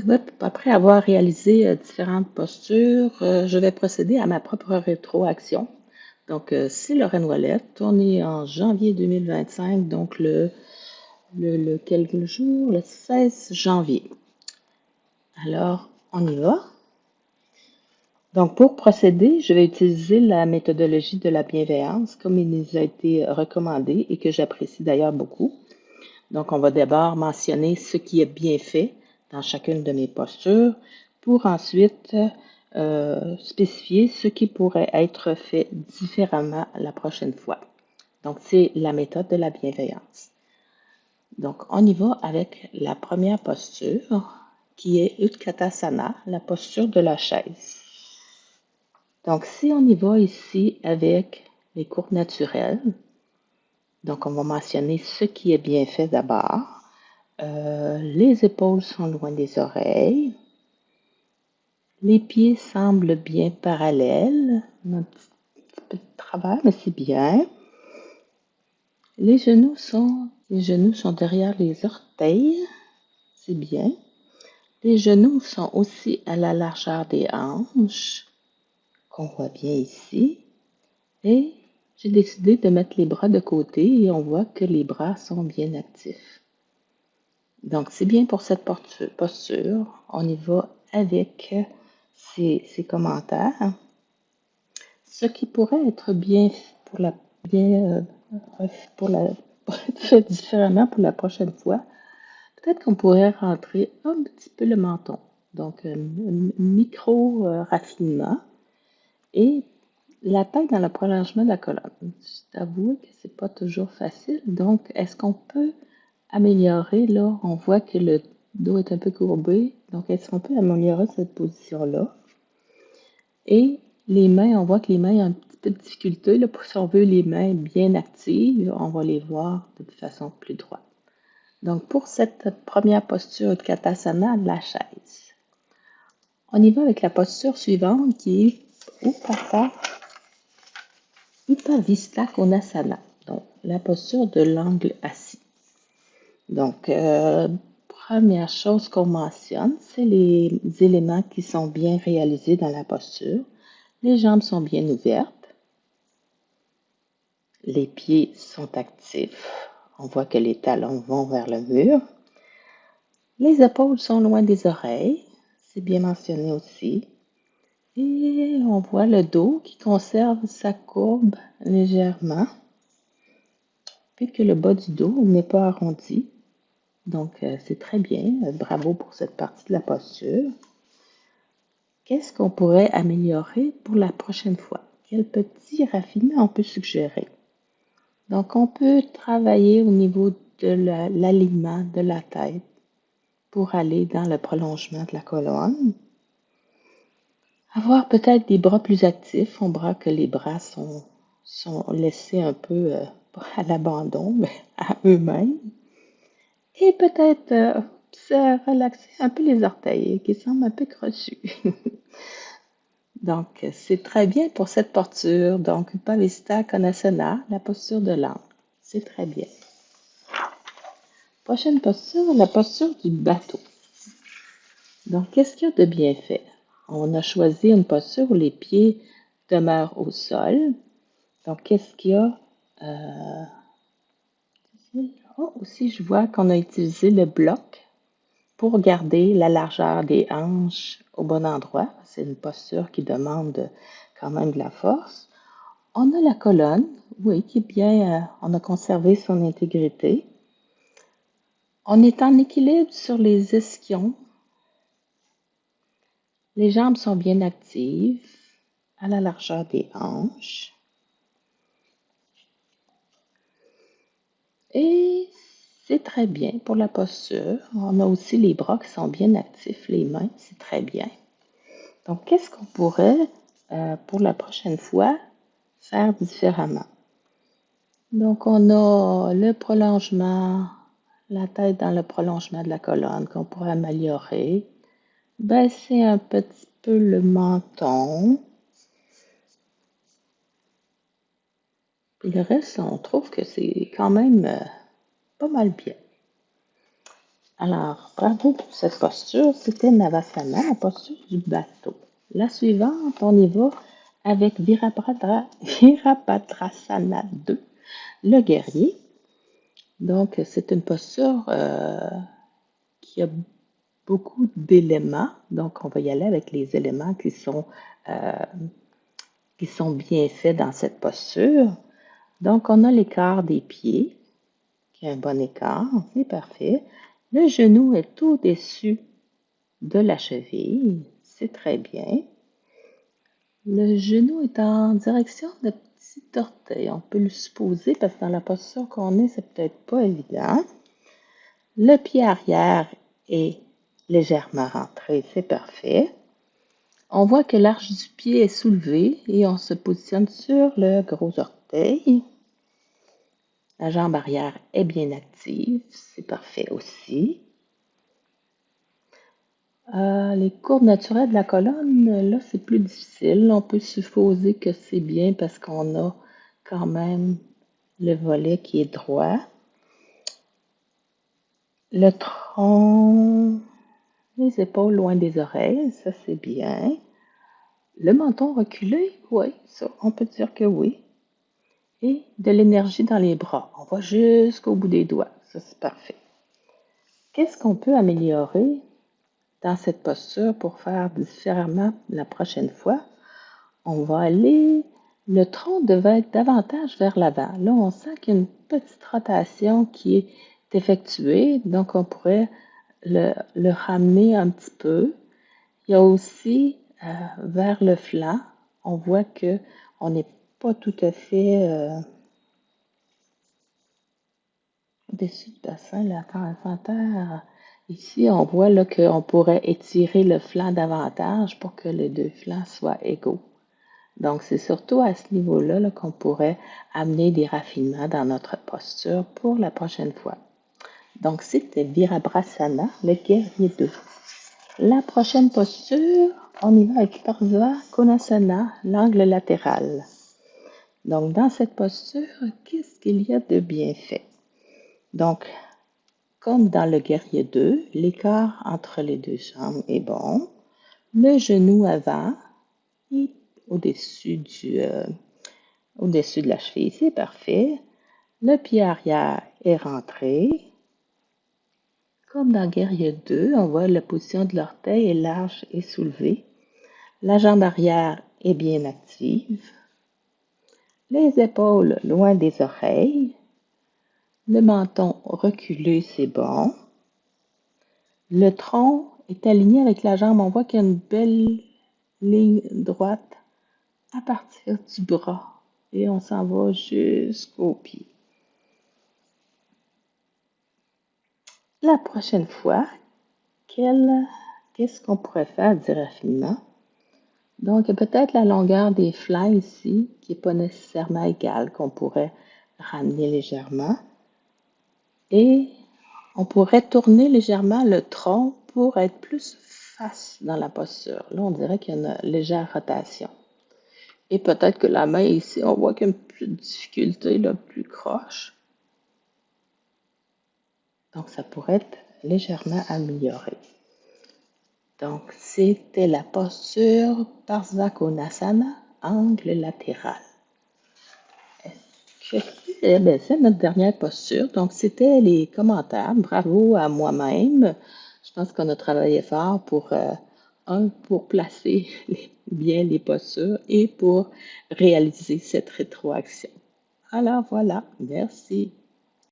Ouais, après avoir réalisé différentes postures, je vais procéder à ma propre rétroaction. Donc, c'est Lorraine Ouellette. On est en janvier 2025, donc quel jour? Le 16 janvier. Alors, on y va. Donc, pour procéder, je vais utiliser la méthodologie de la bienveillance comme il nous a été recommandé et que j'apprécie d'ailleurs beaucoup. Donc, on va d'abord mentionner ce qui est bien fait dans chacune de mes postures pour ensuite spécifier ce qui pourrait être fait différemment la prochaine fois. Donc, c'est la méthode de la bienveillance. Donc, on y va avec la première posture qui est Utkatasana, la posture de la chaise. Donc, si on y va ici avec les courbes naturelles, donc on va mentionner ce qui est bien fait d'abord. Les épaules sont loin des oreilles. Les pieds semblent bien parallèles. Un petit peu de travers, mais c'est bien. Les genoux sont derrière les orteils. C'est bien. Les genoux sont aussi à la largeur des hanches, qu'on voit bien ici. Et j'ai décidé de mettre les bras de côté et on voit que les bras sont bien actifs. Donc, c'est bien pour cette posture. On y va avec ces commentaires. Ce qui pourrait être bien pour être fait différemment pour la prochaine fois, peut-être qu'on pourrait rentrer un petit peu le menton. Donc, un micro raffinement et la tête dans le prolongement de la colonne. Je t'avoue que c'est pas toujours facile. Donc, est-ce qu'on peut améliorer, là, on voit que le dos est un peu courbé. Donc, est-ce qu'on peut améliorer cette position-là? Et les mains, on voit que les mains ont un petit peu de difficulté. Là, si on veut les mains bien actives, on va les voir de façon plus droite. Donc, pour cette première posture de Katasana, la chaise. On y va avec la posture suivante qui est Upavista Konasana. Donc, la posture de l'angle assis. Donc, première chose qu'on mentionne, c'est les éléments qui sont bien réalisés dans la posture. Les jambes sont bien ouvertes. Les pieds sont actifs. On voit que les talons vont vers le mur. Les épaules sont loin des oreilles. C'est bien mentionné aussi. Et on voit le dos qui conserve sa courbe légèrement, puis que le bas du dos n'est pas arrondi. Donc, c'est très bien. Bravo pour cette partie de la posture. Qu'est-ce qu'on pourrait améliorer pour la prochaine fois? Quel petit raffinement on peut suggérer? Donc, on peut travailler au niveau de l'alignement de la tête pour aller dans le prolongement de la colonne. Avoir peut-être des bras plus actifs. On voit que les bras sont laissés un peu à l'abandon, mais à eux-mêmes. Et peut-être se relaxer un peu les orteils qui semblent un peu crochus. Donc, c'est très bien pour cette posture. Donc, Upavista Konasana, la posture de l'angle. C'est très bien. Prochaine posture, la posture du bateau. Donc, qu'est-ce qu'il y a de bien fait? On a choisi une posture où les pieds demeurent au sol. Donc, qu'est-ce qu'il y a? Aussi, je vois qu'on a utilisé le bloc pour garder la largeur des hanches au bon endroit. C'est une posture qui demande quand même de la force. On a la colonne, oui, qui est bien, on a conservé son intégrité. On est en équilibre sur les ischions. Les jambes sont bien actives à la largeur des hanches. Et c'est très bien pour la posture. On a aussi les bras qui sont bien actifs, les mains, c'est très bien. Donc, qu'est-ce qu'on pourrait, pour la prochaine fois, faire différemment? Donc, on a le prolongement, la tête dans le prolongement de la colonne qu'on pourrait améliorer. Baisser un petit peu le menton. Puis le reste, on trouve que c'est quand même pas mal bien. Alors, bravo pour cette posture. C'était Navasana, la posture du bateau. La suivante, on y va avec Virabhadrasana 2, le guerrier. Donc, c'est une posture qui a beaucoup d'éléments. Donc, on va y aller avec les éléments euh, qui sont bien faits dans cette posture. Donc, on a l'écart des pieds, qui est un bon écart, c'est parfait. Le genou est au-dessus de la cheville, c'est très bien. Le genou est en direction de petit orteil, on peut le supposer parce que dans la posture qu'on est, c'est peut-être pas évident. Le pied arrière est légèrement rentré, c'est parfait. On voit que l'arche du pied est soulevée et on se positionne sur le gros orteil. La jambe arrière est bien active, c'est parfait aussi. Les courbes naturelles de la colonne, là, c'est plus difficile. On peut supposer que c'est bien parce qu'on a quand même le volet qui est droit. Le tronc, les épaules loin des oreilles, ça c'est bien. Le menton reculé, oui, ça, on peut dire que oui. Et de l'énergie dans les bras. On va jusqu'au bout des doigts. Ça, c'est parfait. Qu'est-ce qu'on peut améliorer dans cette posture pour faire différemment la prochaine fois? On va aller, le tronc devait être davantage vers l'avant. Là, on sent qu'il y a une petite rotation qui est effectuée, donc on pourrait le ramener un petit peu. Il y a aussi vers le flanc, on voit que on n'est pas tout à fait au-dessus du bassin, là, quand ici, on voit là qu'on pourrait étirer le flanc davantage pour que les deux flancs soient égaux. Donc, c'est surtout à ce niveau-là là, qu'on pourrait amener des raffinements dans notre posture pour la prochaine fois. Donc, c'était Virabhadrasana, le guerrier 2. La prochaine posture, on y va avec Parsva Konasana, l'angle latéral. Donc, dans cette posture, qu'est-ce qu'il y a de bien fait? Donc, comme dans le guerrier 2, l'écart entre les deux jambes est bon. Le genou avant et au-dessus au-dessus de la cheville, c'est parfait. Le pied arrière est rentré. Comme dans guerrier 2, on voit la position de l'orteil est large et soulevée. La jambe arrière est bien active. Les épaules loin des oreilles. Le menton reculé, c'est bon. Le tronc est aligné avec la jambe. On voit qu'il y a une belle ligne droite à partir du bras. Et on s'en va jusqu'au pied. La prochaine fois, qu'est-ce qu'on pourrait faire du raffinement? Donc, peut-être la longueur des flancs ici, qui n'est pas nécessairement égale, qu'on pourrait ramener légèrement. Et on pourrait tourner légèrement le tronc pour être plus face dans la posture. Là, on dirait qu'il y a une légère rotation. Et peut-être que la main ici, on voit qu'il y a une plus de difficulté, là, plus croche. Donc, ça pourrait être légèrement amélioré. Donc, c'était la posture Parsva Konasana, angle latéral. C'est notre dernière posture. Donc, c'était les commentaires. Bravo à moi-même. Je pense qu'on a travaillé fort pour placer bien les postures et pour réaliser cette rétroaction. Alors voilà, merci.